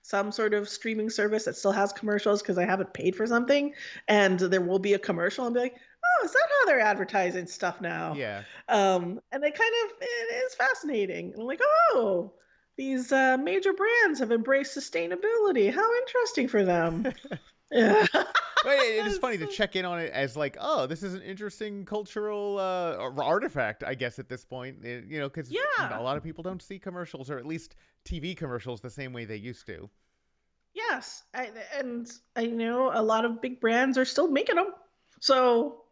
some sort of streaming service that still has commercials because I haven't paid for something, and there will be a commercial and be like, oh, is that how they're advertising stuff now? Yeah. And it is fascinating. And I'm like, oh, these major brands have embraced sustainability. How interesting for them. Yeah. But it is funny to check in on it as like, oh, this is an interesting cultural artifact, I guess at this point. Because a Yeah. lot of people don't see commercials or at least TV commercials the same way they used to. Yes. And I know a lot of big brands are still making them. So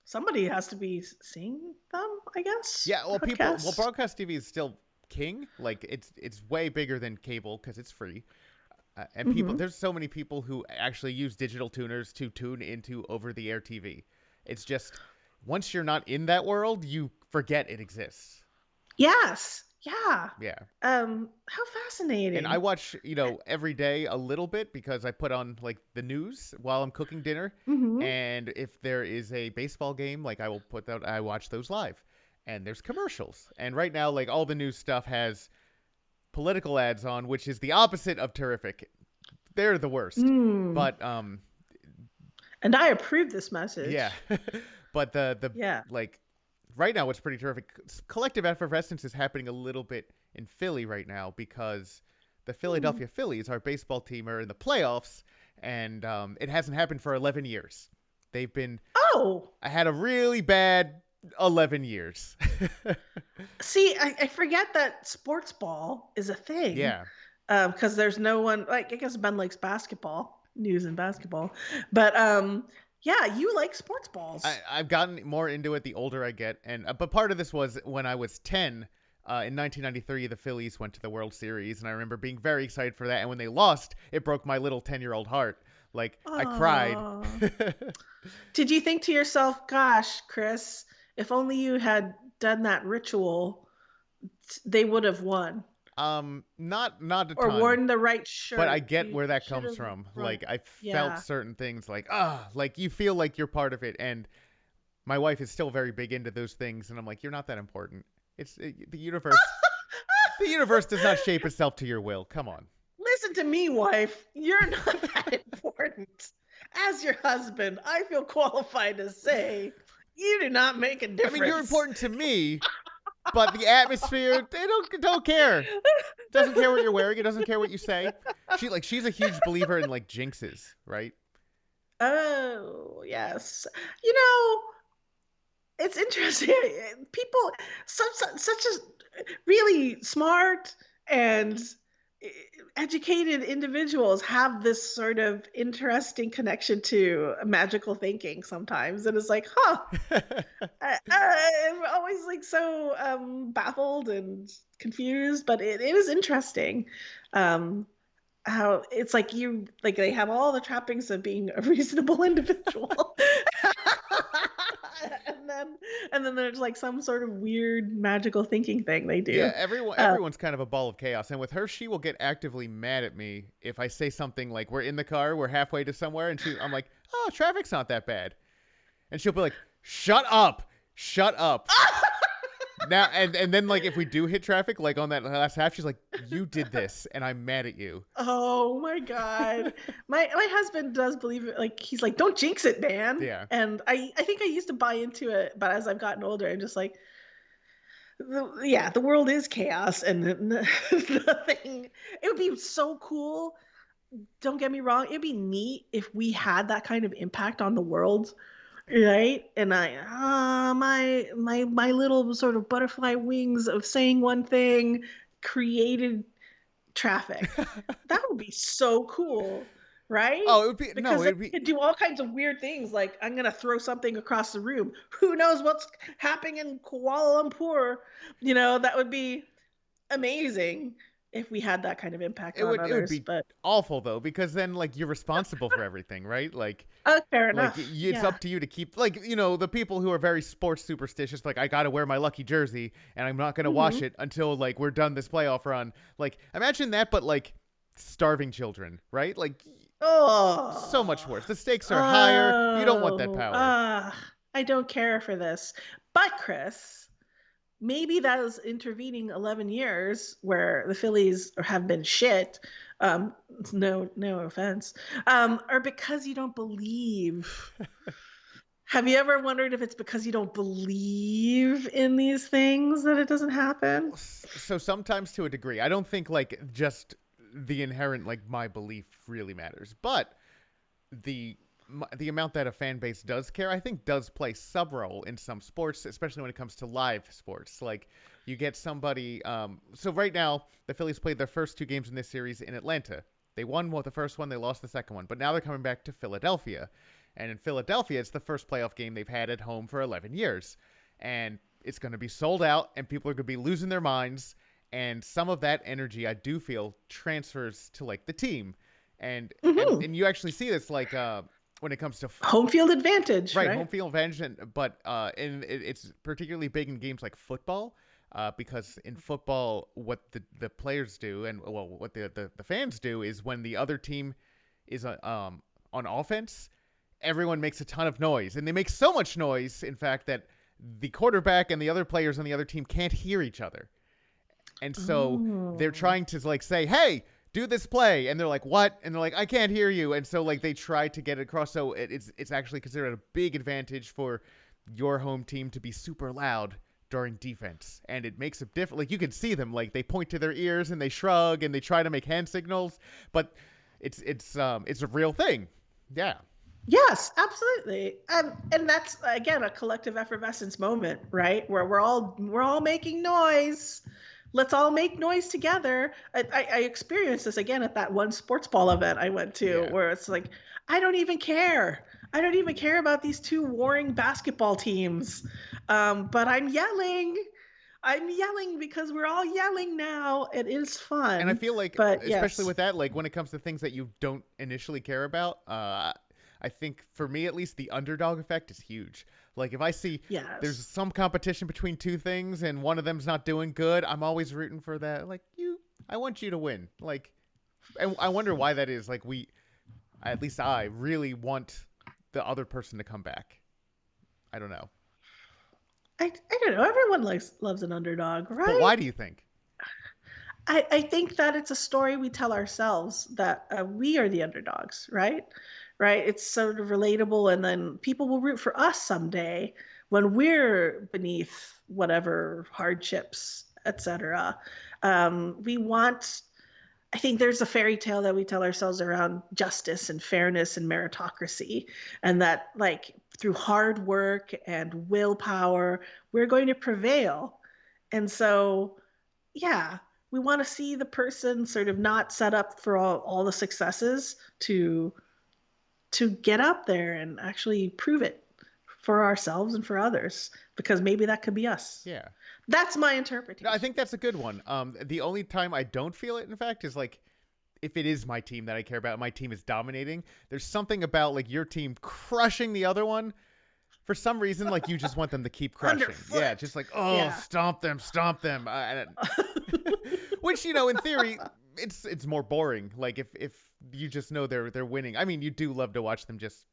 somebody has to be seeing them, I guess. Yeah, Broadcast. broadcast TV is still king. Like it's way bigger than cable because it's free. And Hmm. there's so many people who actually use digital tuners to tune into over-the-air TV. It's just once you're not in that world, you forget it exists. Yes. Yeah. Yeah. How And I fascinating. watch, every day a little bit because I put on like the news while I'm cooking dinner. Mm-hmm. And if there is a baseball game, like I watch those live. And there's commercials. And right now, like all the news stuff has political ads on, which is the opposite of terrific. They're the worst. Mm. But And I approve this yeah. message. But the Yeah. like right now what's pretty terrific, collective effervescence is happening a little bit in Philly right now because the Hmm. Philadelphia Phillies, our baseball team, are in the playoffs, and it hasn't happened for 11 years. They've been Oh, I had a really bad 11 years. see, I forget that sports ball is a thing. Yeah. Because there's no one like I guess Ben likes basketball, news and basketball. But yeah, you like sports balls. I've gotten more into it the older I get, and but part of this was when I was 10. In 1993, the Phillies went to the World Series, and I remember being very excited for that. And when they lost, it broke my little 10-year-old heart. Like I cried. Oh. Did you think to yourself, gosh, Chris, if only you had done that ritual, they would have won? Not a Or ton, worn the right but I shirt. get You where that should comes have from. run. Like I felt Yeah. certain things, like like you feel like you're part of it, and my wife is still very big into those things, and I'm like, you're not that important. The universe. The universe does not shape itself to your will. Come on. Listen to me, wife. You're not that important. As your husband, I feel qualified to say you do not make a I mean, you're difference. important to me, but the atmosphere, they don't care. Doesn't care what you're wearing. It doesn't care what you say. She's a huge believer in like jinxes, right? Oh, yes. You know, it's interesting. People, such as really smart and educated individuals have this sort of interesting connection to magical thinking sometimes, and it's like, huh. I'm always like so baffled and confused, but it is interesting. Um, how it's like you like they have all the trappings of being a reasonable individual. and then and then there's like some sort of weird magical thinking thing they Yeah, do. uh, everyone's kind of a ball of chaos, and with her, she will get actively mad at me if I say something like, "We're in the car, we're halfway to somewhere," and I'm like, "Oh, traffic's not that bad," and she'll be like, "Shut up, shut up." Now and then like if we do hit traffic, like on that last half, she's like, "You did this, and I'm mad at you." oh my god, my husband does believe it. Like he's like, don't jinx it, man. Yeah, And I think I used to buy into it, but as I've gotten older, I'm just like, yeah, the world is chaos, and the thing. It would be so cool. Don't get me wrong. It'd be neat if we had that kind of impact on the world, right? And my little sort of butterfly wings of saying one thing created traffic. That would be so cool, right? oh, it would be no, Because then it would you be could do all kinds of weird things, like I'm gonna throw something across the room. Who knows what's happening in Kuala Lumpur? That would be amazing if we had that kind of impact on it would others. be But awful though because then like you're responsible for everything, right? oh, fair Like enough. it's Yeah. up to you to keep like the people who are very sports superstitious, like I gotta wear my lucky jersey and I'm not gonna wash Hmm. it until like we're done this playoff run. Like imagine that, but like starving children, right? Like so much Oh, worse. The stakes are higher. You don't want that oh, power. I don't care for this. But Chris, maybe that was intervening 11 years where the Phillies have been shit. Um, no offense. Or because you don't believe. Have you ever wondered if it's because you don't believe in these things that it doesn't happen? So sometimes to a degree, I don't think like just the inherent like my belief really matters, but the the amount that a fan base does care, I think, does play sub role in some sports, especially when it comes to live sports. Like you get somebody. So right now, the Phillies played their first two games in this series in Atlanta. They won the first one, they lost the second one, but now they're coming back to Philadelphia, and in Philadelphia, it's the first playoff game they've had at home for 11 years, and it's going to be sold out, and people are going to be losing their minds. And some of that energy, I do feel, transfers to like the team, and and Hmm. and you actually see this like when it comes to Home field advantage, right home right? field advantage, but and it's particularly big in games like football. because in football, what the players do and well, what the fans do is when the other team is on offense, everyone makes a ton of noise, and they make so much noise, in fact, that the quarterback and the other players on the other team can't hear each other, and so they're Oh. trying to like say, "Hey, do this play," and they're like, "What?" And they're like, "I can't hear you," and so like they try to get it across. So it's actually considered a big advantage for your home team to be super loud during defense, and it makes a difference. Like you can see them, like they point to their ears and they shrug and they try to make hand signals, but it's a real thing. Yeah, Yes, absolutely. And that's again a collective effervescence moment, right? Where we're all making noise. Let's all make noise together. I experienced this again at that one sports ball event I went to, yeah. where it's like, I don't even care. I don't even care about these two warring basketball teams. But I'm yelling. I'm yelling because we're all yelling now. It is And I fun. feel like, But especially yes, with that, like when it comes to things that you don't initially care about, I think for me at least, the underdog effect is huge. Like if I see there's yes. some competition between two things and one of them's not doing good, I'm always rooting for that. Like I want you to win. Like, and I wonder why that is. Like at least I really want the other person to come back. I don't know, I don't know. Everyone loves an underdog, but right? why do you think? I think that it's a story we tell ourselves that we are the underdogs, right? Right? It's sort of relatable, and then people will root for us someday when we're beneath whatever hardships, etc. We want. I think there's a fairy tale that we tell ourselves around justice and fairness and meritocracy, and that like through hard work and willpower, we're going to prevail. And so yeah, we want to see the person sort of not set up for all the successes to get up there and actually prove it for ourselves and for others, because maybe that could be us. Yeah. That's my No, I interpretation. think that's a good one. The only time I don't feel it, in fact, is like if it is my team that I care about, my team is dominating. There's something about like your team crushing the other one for some reason. Like you just want them to keep crushing. Yeah, Underfoot. just like oh, Yeah. stomp them. Which in theory, it's more boring. Like if you just know they're winning. I mean, you do love to watch them just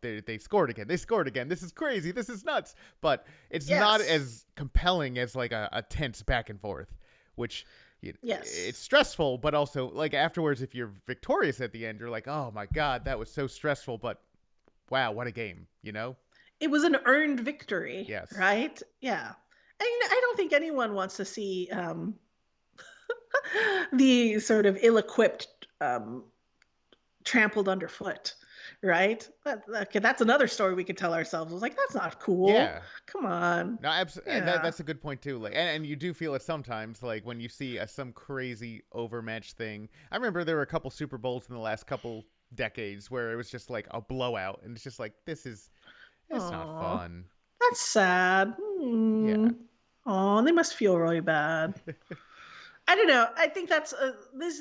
they scored again. They scored again. This is crazy. This is nuts. But it's not Yes. as compelling as like a tense back and forth, which it's Yes. stressful, but also like afterwards, if you're victorious at the end, you're like, oh my god, that was so stressful, but wow, what a game, you know? It was an earned victory, Yes. right? Yeah. I don't think anyone wants to see the sort of ill-equipped trampled underfoot, right? Okay, that's another story we could tell ourselves. It was like, that's not cool. Yeah. Come on. No, and Yeah. that's a good point too. Like, and you do feel it sometimes, like when you see some crazy overmatched thing. I remember there were a couple Super Bowls in the last couple decades where it was just like a blowout, and it's just like it's not Oh, fun. that's sad. Yeah. Oh, they must feel really bad. I don't know. I think that's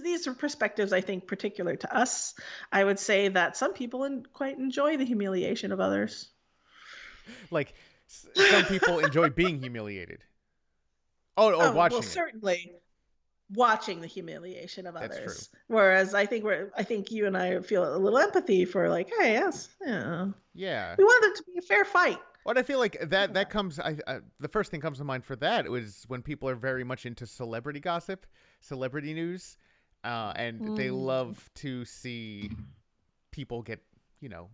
these are perspectives I think particular to us. I would say that some people quite enjoy the humiliation of others. Like some people enjoy being humiliated. Oh, or Oh, well, watching it. certainly watching the humiliation of That's true. others. Whereas I think you and I feel a little empathy for like, hey, yes, yeah, Yeah. we want it to be a fair fight. What I feel like that Yeah. comes, the first thing comes to mind for that was when people are very much into celebrity gossip, celebrity news, and they Mm. love to see people get, you know,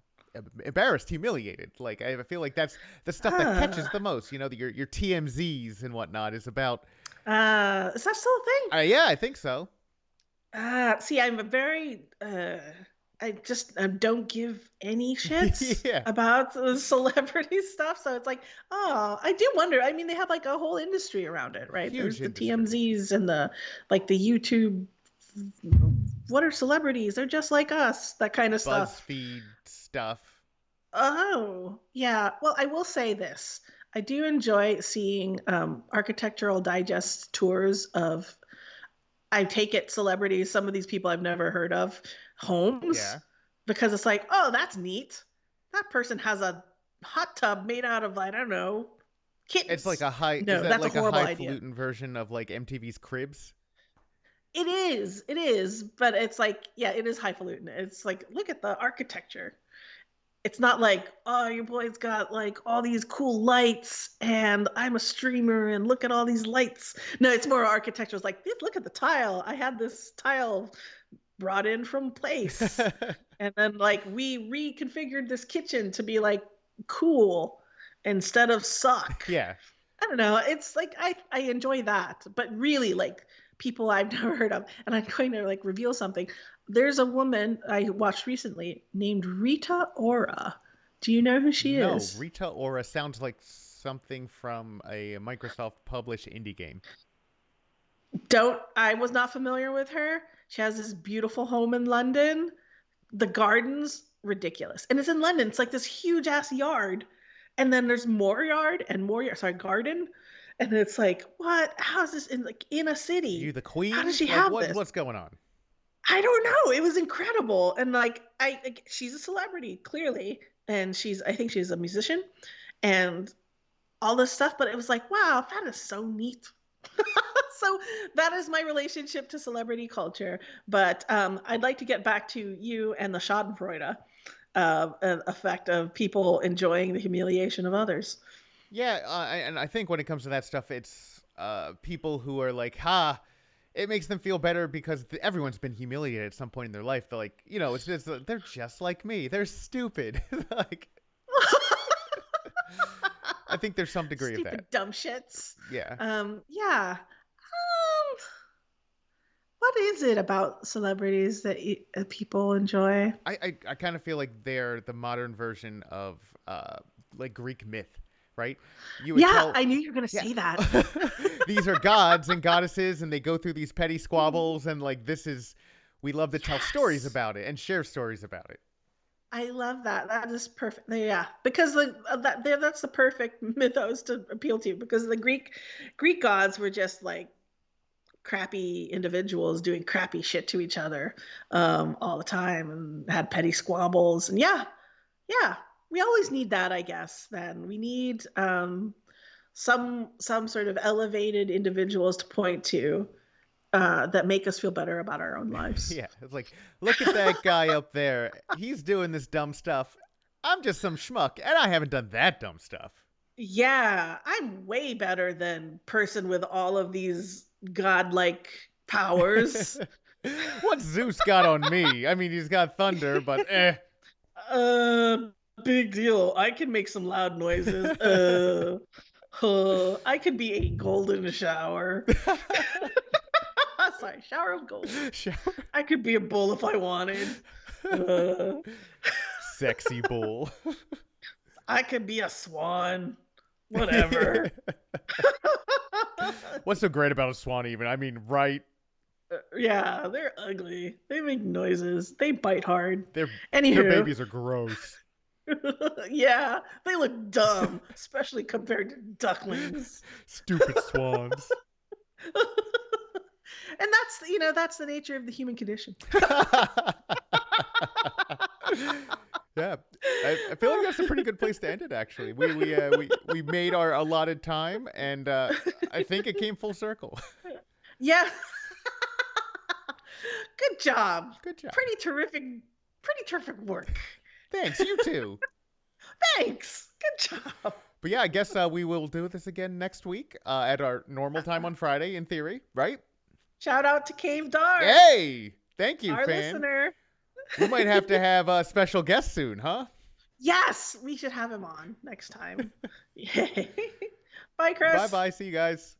embarrassed, humiliated. Like I feel like that's the stuff that catches the most. Your TMZs and whatnot is about. Is that still a thing? Yeah, I think so. See, I'm a very I just don't give any shits Yeah, about the celebrity stuff. So it's like, oh, I do wonder. I mean, they have like a whole industry around it, right? There's huge the industry. TMZs and the like the YouTube. What are celebrities? They're just like us. That kind of stuff. BuzzFeed stuff. Oh, yeah. Well, I will say this. I do enjoy seeing architectural digest tours of, I take it, celebrities, some of these people I've never heard of, homes, Yeah. because it's like, oh, that's neat. That person has a hot tub made out of, I don't know, It's like Kittens. a high. Is No, that that's a like a horrible idea. highfalutin version of like MTV's Cribs? It is. It is. But it's like, yeah, it is highfalutin. It's like, look at the architecture. It's not like, oh, your boy's got like all these cool lights and I'm a streamer and look at all these lights. No, it's more architecture. It's like, look at the tile. I had this tile brought in from place. And then like we reconfigured this kitchen to be like cool instead of suck. Yeah. I don't know. It's like I enjoy that, but really like people I've never heard of, and I'm going to like reveal something. There's a woman I watched recently named Rita Ora. Do you know who she No, is? Rita Ora sounds like something from a Microsoft published indie game. Don't I was not familiar with her. She has this beautiful home in London. The gardens ridiculous, and it's in London. It's like this huge ass yard, and then there's more yard and more yard. Sorry, garden, and it's like what? How is this in like in a You city? the How does queen? she Like have what? this? What's going on? I don't know. It was incredible. And like she's a celebrity, clearly. And I think she's a musician and all this stuff, but it was like, wow, that is so neat. So that is my relationship to celebrity culture. But I'd like to get back to you and the Schadenfreude effect of people enjoying the humiliation of others. Yeah, and I think when it comes to that stuff, it's people who are like, ha, it makes them feel better because everyone's been humiliated at some point in their life. They're like, it's just they're just like me. They're stupid. Like, I think there's some degree of that. Stupid dumb shits. Yeah. Yeah. What is it about celebrities that people enjoy? I kind of feel like they're the modern version of like Greek myth, right? You would Yeah, tell, I knew you were going to yeah, say that. these are gods and goddesses, and they go through these petty squabbles, and like this is, we love to tell stories Yes. about it and share stories about it. I love that. That is perfect. Yeah, because that's the perfect mythos to appeal to because the Greek gods were just like crappy individuals doing crappy shit to each other all the time and had petty squabbles. And yeah, we always need that, I guess. Then we need some sort of elevated individuals to point to that make us feel better about our own lives. Yeah, it's like, look at that guy up there. He's doing this dumb stuff. I'm just some schmuck, and I haven't done that dumb stuff. Yeah, I'm way better than person with all of these godlike powers. What's Zeus got on me? I mean, he's got thunder, but eh. uh, Big deal. I can make some loud noises. I could be a golden shower. Sorry, shower of gold. Shower. I could be a bull if I wanted. Uh, Sexy bull. I could be a swan. Whatever. What's so great about a swan, even? I mean, right? Yeah, they're ugly. They make noises. They bite hard. Their Anywho, babies are gross. yeah, they look dumb, especially compared to ducklings. Stupid swans. And that's the nature of the human condition. Yeah, I feel like that's a pretty good place to end it. Actually, we made our allotted time, and I think it came full circle. Yeah. Good job. Good job. Pretty terrific work. Thanks. You too. Thanks. Good job. But yeah, I guess we will do this again next week at our normal time on Friday, in theory, right? Shout out to Cave Dark, Hey, thank you, our fan. listener. We might have to have a special guest soon, huh? Yes, we should have him on next time. Yay. Bye, Bye Chris. bye. See you guys.